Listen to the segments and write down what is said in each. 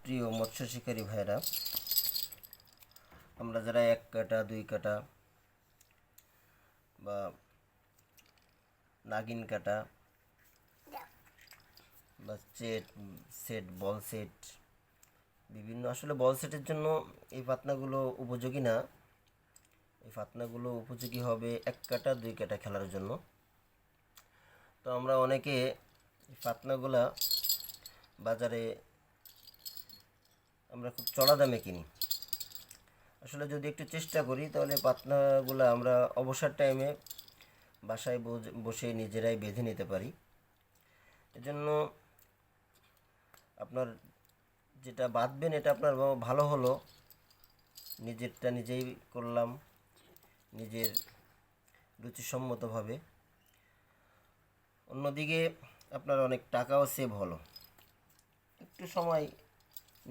প্রিয় মৎস্য শিকারী ভাইরা, আমরা যারা 1 কাটা 2 কাটা বা নাগিন কাটা বা সেট বল সেট বিভিন্ন আসলে বল সেটের জন্য এই ফাতনাগুলো উপযোগী না। এই ফাতনাগুলো উপযোগী হবে 1 কাটা 2 কাটা খেলার জন্য। তো আমরা অনেকে এই ফাতনাগুলা বাজারে আমরা খুব চড়া দামে কিনি। আসলে যদি একটু চেষ্টা করি তাহলে পাতনাগুলো আমরা অবসর টাইমে বাসায় বসে নিজেরাই বেঁধে নিতে পারি। এজন্য আপনার যেটা বাঁধবেন এটা আপনার ভালো হলো, নিজেরটা নিজেই করলাম নিজের রুচিসম্মতভাবে। অন্যদিকে আপনার অনেক টাকাও সেভ হলো। একটু সময়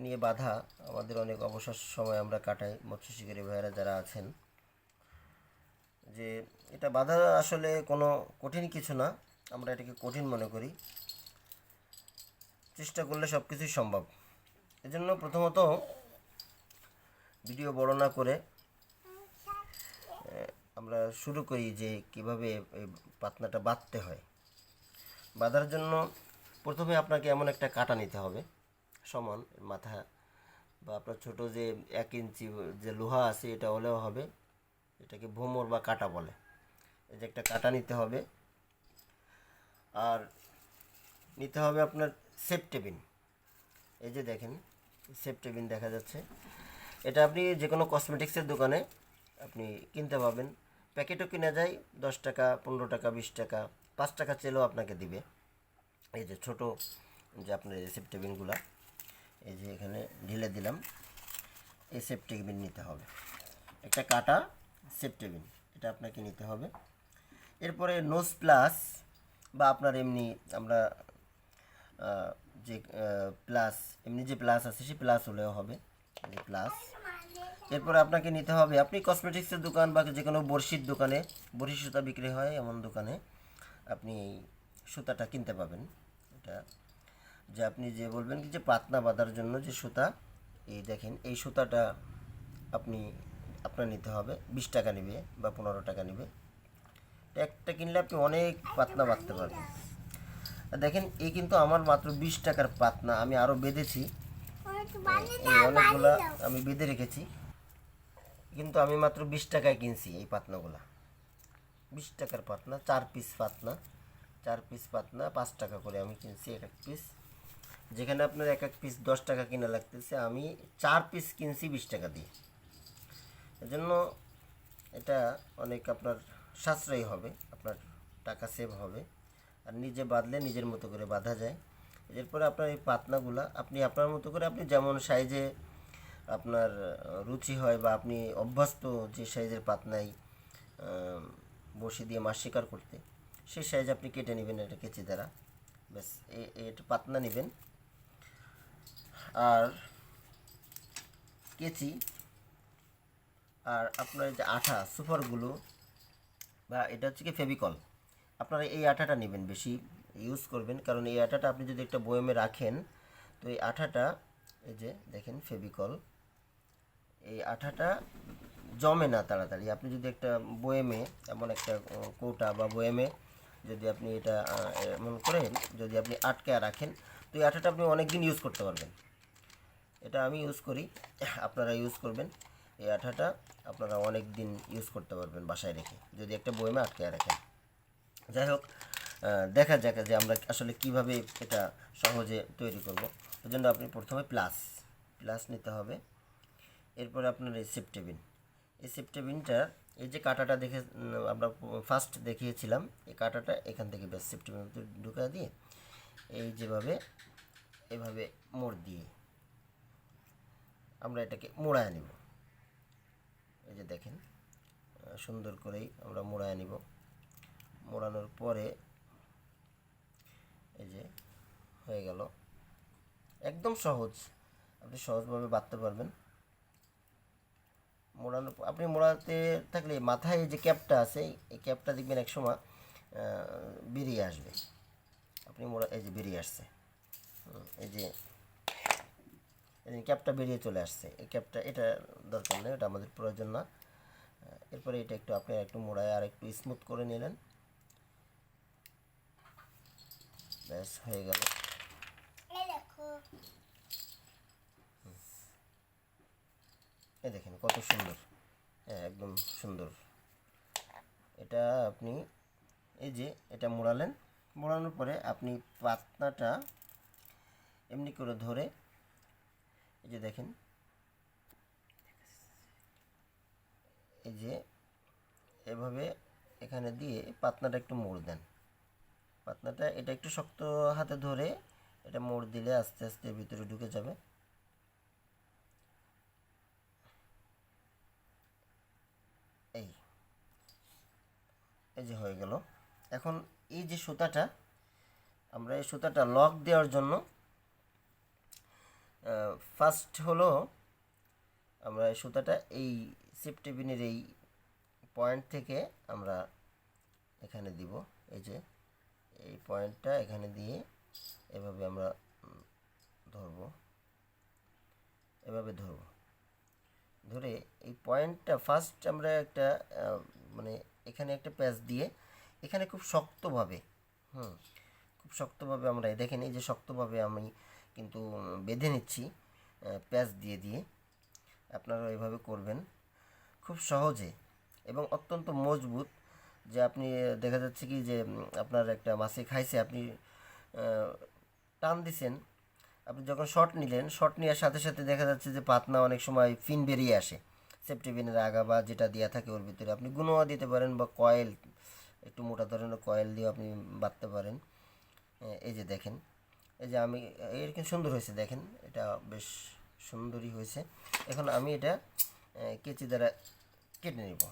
নিয়ে বাঁধা আমাদের অনেক অবসর সময় আমরা কাটাই মৎস্য শিকারী ভাইয়েরা যারা আছেন। যে এটা বাঁধা আসলে কোনো কঠিন কিছু না, আমরা এটাকে কঠিন মনে করি। চেষ্টা করলে সব কিছুই সম্ভব। এজন্য প্রথমত ভিডিও বড় না করে আমরা শুরু করি যে কিভাবে এই পাতনাটা বাঁধতে হয়। বাঁধার জন্য প্রথমে আপনাকে এমন একটা কাঁটা নিতে হবে সমান মাথা, বা আপনার ছোটো যে 1 ইঞ্চি যে লোহা আছে এটা হলেও হবে, এটাকে ভোমর বা কাঁটা বলে। এই যে একটা কাঁটা নিতে হবে। আর নিতে হবে আপনার সেফটেবিন। এই যে দেখেন সেফটেবিন দেখা যাচ্ছে, এটা আপনি যে কোনো কসমেটিক্সের দোকানে আপনি কিনতে পাবেন। প্যাকেটও কিনা যায় 10 টাকা 15 টাকা 20 টাকা 5 টাকা চেলেও আপনাকে দিবে। এই যে ছোটো যে আপনার এই সেফটেবিনগুলো, এই যে এখানে ঢেলে দিলাম। এই সেফটেবিন নিতে হবে, একটা কাটা সেফটেবিন, এটা আপনাকে নিতে হবে। এরপরে নোজ প্লাস বা আপনার এমনি আমরা যে প্লাস এমনি যে প্লাস আছে সেই প্লাস হলেও হবে, এই প্লাস। এরপরে আপনাকে নিতে হবে, আপনি কসমেটিক্সের দোকান বা যে কোনো বড়শির দোকানে, বড়শি সুতা বিক্রি হয় এমন দোকানে আপনি এই সুতাটা কিনতে পাবেন। এটা যে আপনি যে বলবেন কি যে পাতনা বাঁধার জন্য যে সুতা, এই দেখেন এই সুতাটা আপনি আপনার নিতে হবে। 20 টাকা নেবে বা 15 টাকা নেবে। একটা কিনলে আপনি অনেক পাতনা বাঁধতে পারবেন। দেখেন এই কিন্তু আমার মাত্র 20 টাকার পাতনা, আমি আরও বেঁধেছি, এই অনেকগুলা আমি বেঁধে রেখেছি, কিন্তু আমি মাত্র 20 টাকায় কিনছি এই পাতনাগুলা। 20 টাকার পাতনা, 4 পিস পাতনা, 4 পিস পাতনা 5 টাকা করে আমি কিনছি এক এক পিস। যেখানে আপনার এক এক পিস 10 টাকা কিনা লাগতেছে, আমি 4 পিস কিনছি 20 টাকা দিয়ে। এজন্য এটা অনেক আপনার সাশ্রয়ী হবে, আপনার টাকা সেভ হবে। আর নিজে বাঁধলে নিজের মতো করে বাঁধা যায়। এরপরে আপনার এই পাতনাগুলা আপনি আপনার মতো করে, আপনি যেমন সাইজে আপনার রুচি হয় বা আপনি অভ্যস্ত যে সাইজের পাতনাই বড়শি দিয়ে মাছ শিকার করতে, সেই সাইজ আপনি কেটে নেবেন এটা কেচি দ্বারা। ব্যাস এটা পাতনা নেবেন আর কেচি, আর আপনার যে আঠা সুপারগুলো বা এটা হচ্ছে কি ফেভিকল, আপনারা এই আঠাটা নেবেন, বেশি ইউজ করবেন। কারণ এই আঠাটা আপনি যদি একটা বয়মে রাখেন, তো এই আঠাটা, এই যে দেখেন ফেভিকল, এই আঠাটা জমে না তাড়াতাড়ি। আপনি যদি একটা বয়েমে, এমন একটা কৌটা বা বয়েমে যদি আপনি এটা এমন করে যদি আপনি আটকে রাখেন, তো এই আঠাটা আপনি অনেক দিন ইউজ করতে পারবেন। এটা আমি ইউজ করি, আপনারা ইউজ করবেন। এই আঠাটা আপনারা অনেক দিন ইউজ করতে পারবেন বাসায় রেখে, যদি একটা বয়েমে আটকে রাখেন। যাই হোক, দেখা যাক যে আমরা আসলে কিভাবে এটা সহজে তৈরি করব। ওই জন্য আপনি প্রথমে প্লাস নিতে হবে। এরপরে আপনার এই সেফটেবিন, এই সেফটেবিনটা এই যে কাঁটাটা দেখে আমরা ফার্স্ট দেখিয়েছিলাম, এই কাঁটাটা এখান থেকে ব্যাস সেফটেবিন ঢুকা দিয়ে এই যেভাবে এভাবে মোড় দিয়ে আমরা এটাকে মোড়ায় নিব। এই যে দেখেন সুন্দর করেই আমরা মোড়ায় নিব। মোড়ানোর পরে এই যে হয়ে গেল, একদম সহজ, আপনি সহজভাবে বাঁধতে পারবেন। মোড়ানোর আপনি মোড়াতে থাকলে মাথায় যে ক্যাপটা আছে, এই ক্যাপটা দেখবেন এক সময় বেরিয়ে আসবে। আপনি মোড়া এই যে বেরিয়ে আসছে, এই যে ক্যাপটা বেরিয়ে চলে আসছে, এই ক্যাপটা এটা দরকার নেই, এটা আমাদের প্রয়োজন না। এরপরে এটা একটু আপনি একটু মোড়ায় আর একটু স্মুথ করে নিলেন, ব্যাস হয়ে গেল। এই দেখেন কত সুন্দর, হ্যাঁ একদম সুন্দর। এটা আপনি এই যে এটা মোড়ালেন, মোড়ানোর পরে আপনি পাতনাটা এমনি করে ধরে এই যে দেখেন, এই যে এভাবে এখানে দিয়ে পাতনাটা একটু মোড় দেন। পাতনাটা এটা একটু শক্ত হাতে ধরে এটা মোড় দিলে আস্তে আস্তে ভিতরে ঢুকে যাবে। এই এই যে হয়ে গেল। এখন এই যে সুতাটা, আমরা এই সুতাটা লক দেওয়ার জন্য ফার্স্ট হলো আমরা এই সুতাটা এই সেফটিপিনের এই পয়েন্ট থেকে আমরা এখানে দিব, এই যে এই পয়েন্টটা এখানে দিয়ে এভাবে আমরা ধরবো, এভাবে ধরবো, ধরে এই পয়েন্টটা ফার্স্ট আমরা একটা মানে এখানে একটা প্যাচ দিয়ে এখানে খুব শক্তভাবে, খুব শক্তভাবে আমরা দেখেন এই যে শক্তভাবে আমি কিন্তু বেঁধে নিচ্ছি প্যাচ দিয়ে দিয়ে। আপনারা এইভাবে করবেন খুব সহজে এবং অত্যন্ত মজবুত, যে আপনি দেখা যাচ্ছে কি যে আপনার একটা মাছে খাইছে, আপনি টান দিছেন, আপনি যখন শর্ট নিলেন, শর্ট নেওয়ার সাথে সাথে দেখা যাচ্ছে যে পাতনা অনেক সময় ফিন বেরিয়ে আসে, সেফটি পিনের আগা বা যেটা দেওয়া থাকে ওর ভিতরে আপনি গুনোয়া দিতে পারেন বা কয়েল, একটু মোটা ধরনের কয়েল দিয়ে আপনি বাঁধতে পারেন। এই যে দেখেন, এই যে আমি এরকম সুন্দর হয়েছে দেখেন, এটা বেশ সুন্দরই হয়েছে। এখন আমি এটা কেচি দ্বারা কেটে নেব।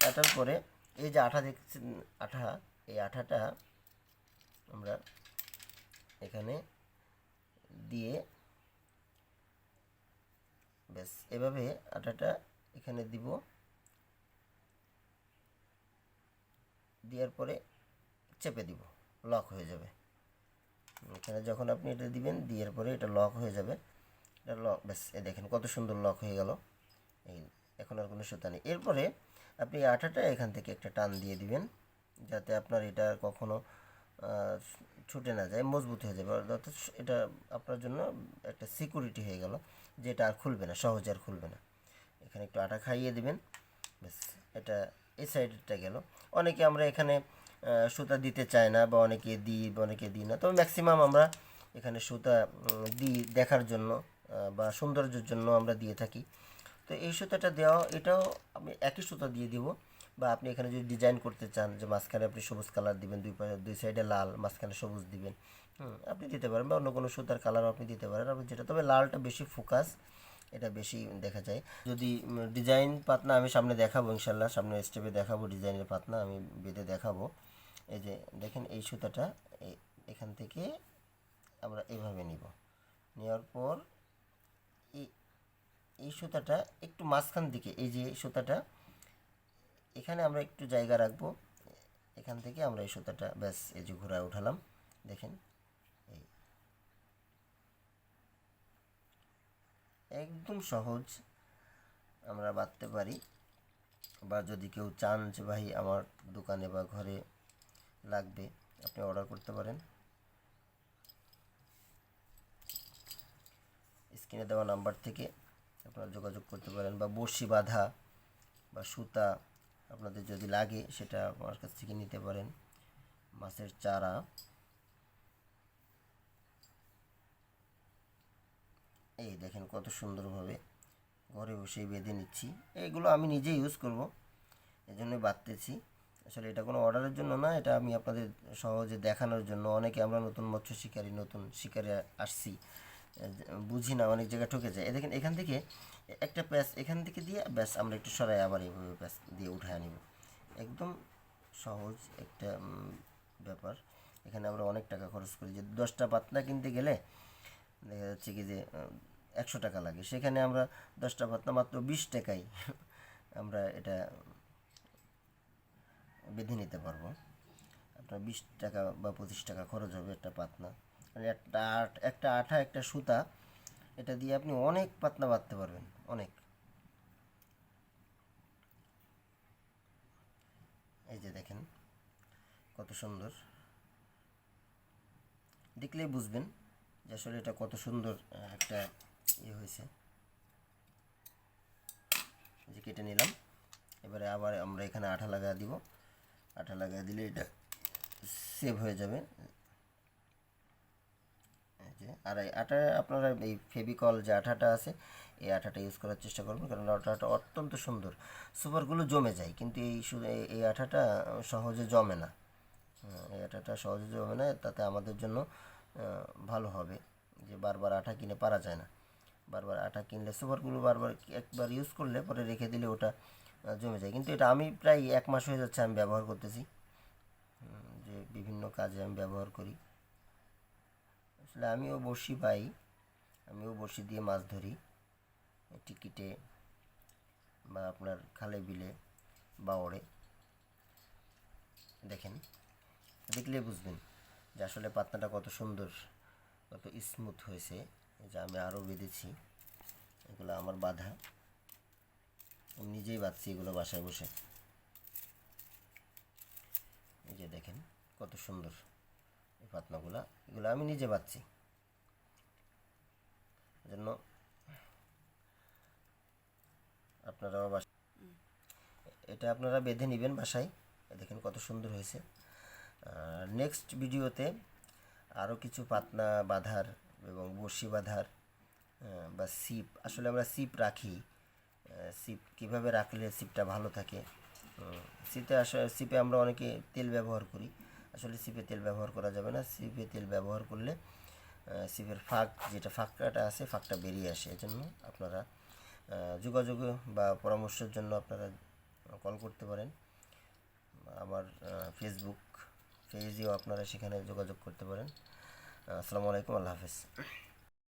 কাটার পরে এই যে আঠা দেখছেন, আঠা, এই আঠাটা আমরা এখানে দিয়ে ব্যাস এভাবে আটাটা এখানে দিব, দেওয়ার পরে চেপে দিব, লক হয়ে যাবে। এখানে যখন আপনি এটা দিবেন, দেওয়ার পরে এটা লক হয়ে যাবে, এটা লক, ব্যাস এ দেখেন কত সুন্দর লক হয়ে গেল। এই এখন আর কোনো সুতা নেই। এরপরে আপনি আটাটা এখান থেকে একটা টান দিয়ে দিবেন, যাতে আপনার এটা কখনো ছুটে না যায়, মজবুত হয়ে যাবে, অর্থাৎ এটা আপনার জন্য একটা সিকিউরিটি হয়ে গেল, যে এটা আর খুলবে না, সহজে আর খুলবে না। এখানে একটু আটা খাইয়ে দিবেন, ব্যাস এটা এই সাইডটা গেল। অনেকে আমরা এখানে সুতা দিতে চায় না, বা অনেকে দিই বা অনেকে দিই না, তবে ম্যাক্সিমাম আমরা এখানে সুতা দিই দেখার জন্য বা সৌন্দর্যের জন্য আমরা দিয়ে থাকি। তো এই সুতাটা দেওয়া, এটাও আমি একই সুতা দিয়ে দিব, বা আপনি এখানে যদি ডিজাইন করতে চান যে মাঝখানে আপনি সবুজ কালার দিবেন, দুই সাইডে লাল, মাঝখানে সবুজ দিবেন, আপনি দিতে পারেন, বা অন্য কোনো সুতার কালারও আপনি দিতে পারেন আপনি যেটা, তবে লালটা বেশি ফোকাস, এটা বেশি দেখা যায়। যদি ডিজাইন পাতনা আমি সামনে দেখাবো ইনশাল্লাহ, সামনে স্টেপে দেখাবো ডিজাইনের পাতনা আমি বেঁধে দেখাবো। এই যে দেখেন এই সুতাটা এখান থেকে আমরা এভাবে নিব, নেওয়ার পর এই এই সুতাটা একটু মাঝখান দিকে, এই যে সুতাটা এখানে আমরা একটু জায়গা রাখবো, এখান থেকে আমরা এই সুতাটা ব্যাস এই যে ঘোরায় উঠালাম, দেখেন এই একদম সহজ আমরা বাঁধতে পারি। বা যদি কেউ চান যে ভাই আমার দোকানে বা ঘরে লাগবে, আপনি অর্ডার করতে পারেন, স্ক্রিনে দেওয়া নাম্বার থেকে আপনারা যোগাযোগ করতে পারেন, বা বড়শি বাঁধা বা সুতা আপনাদের যদি লাগে সেটা আমার কাছ থেকে নিতে পারেন। মাছের চারা, এই দেখেন কত সুন্দরভাবে ঘরে বসেই বেঁধে নিচ্ছি, এইগুলো আমি নিজে ইউজ করব, এই জন্যই বাঁধতেছি। আসলে এটা কোনো অর্ডারের জন্য না, এটা আমি আপনাদের সহজে দেখানোর জন্য। অনেকে আমরা নতুন মৎস্য শিকারী, নতুন শিকারে আসছি, বুঝি না, অনেক জায়গায় ঠকে যায়। দেখেন এখান থেকে একটা প্যাচ এখান থেকে দিয়ে ব্যাস আমরা একটু সরাই আবার এইভাবে প্যাচ দিয়ে উঠায় নিব, একদম সহজ একটা ব্যাপার। এখানে আমরা অনেক টাকা খরচ করি, যে 10টা পাতনা কিনতে গেলে দেখা যাচ্ছে কি যে 100 টাকা লাগে, সেখানে আমরা 10টা পাতনা মাত্র 20 টাকায় আমরা এটা বেঁধে নিতে পারবো। আপনার 20 টাকা বা 25 টাকা খরচ হবে একটা পাতনা, মানে একটা আঠা একটা সুতা এটা দিয়ে আপনি অনেক পাতনা বাঁধতে পারবেন, অনেক। এই যে দেখেন কত সুন্দর, দেখলেই বুঝবেন যে আসলে এটা কত সুন্দর একটা ইয়ে হয়েছে। যে কেটে নিলাম, এবারে আবার আমরা এখানে আঠা লাগিয়ে দিব। আঠা লাগিয়ে দিলে এটা সেভ হয়ে যাবে। আর এই আটা আপনারা এই ফেভিকল যে আঠাটা আছে এই আঠাটা ইউজ করার চেষ্টা করবেন, কারণ আঠাটা অত্যন্ত সুন্দর। সুপারগুলো জমে যায়, কিন্তু এই আঠাটা সহজে জমে না। এই আঠাটা সহজে জমে না, তাতে আমাদের জন্য ভালো হবে। যে বারবার আঠা কিনে পারা যায় না, বারবার আঠা কিনলে সুপারগুলো বারবার একবার ইউজ করলে পরে রেখে দিলে ওটা জমে যায়। কিন্তু এটা আমি প্রায় 1 মাস হয়ে যাচ্ছে আমি ব্যবহার করতেছি, যে বিভিন্ন কাজে আমি ব্যবহার করি। আসলে আমিও বড়শি পাই, আমিও বড়শি দিয়ে মাছ ধরি টিকিটে বা আপনার খালে বিলে বাওড়ে। দেখেন, দেখলে বুঝবেন যে আসলে পাতনাটা কত সুন্দর, কত স্মুথ হয়েছে। এই যে আমি আরও বেঁধেছি, এগুলো আমার বাঁধা, আমি নিজেই বাঁধছি এগুলো বাসায় বসে। এই যে দেখেন কত সুন্দর এই পাতনাগুলো, এগুলো আমি নিজে বাঁধছি। জন্য আপনারাও এটা আপনারা বেঁধে নেবেন বাসায়। দেখেন কত সুন্দর হয়েছে। নেক্সট ভিডিওতে আরও কিছু পাতনা বাঁধার এবং বড়শি বাঁধার বা ছিপ, আসলে আমরা ছিপ রাখি, ছিপ কীভাবে রাখলে ছিপটা ভালো থাকে। ছিপে আমরা অনেকে তেল ব্যবহার করি, আসলে ছিপে তেল ব্যবহার করা যাবে না। ছিপে তেল ব্যবহার করলে ছিপের ফাঁক, যেটা ফাঁকটা আছে, ফাঁকটা বেরিয়ে আসে। এজন্য আপনারা যোগাযোগ বা পরামর্শের জন্য আপনারা কল করতে পারেন। আমার ফেসবুক পেজেও আপনারা সেখানে যোগাযোগ করতে পারেন। আসসালামু আলাইকুম, আল্লাহ হাফেজ।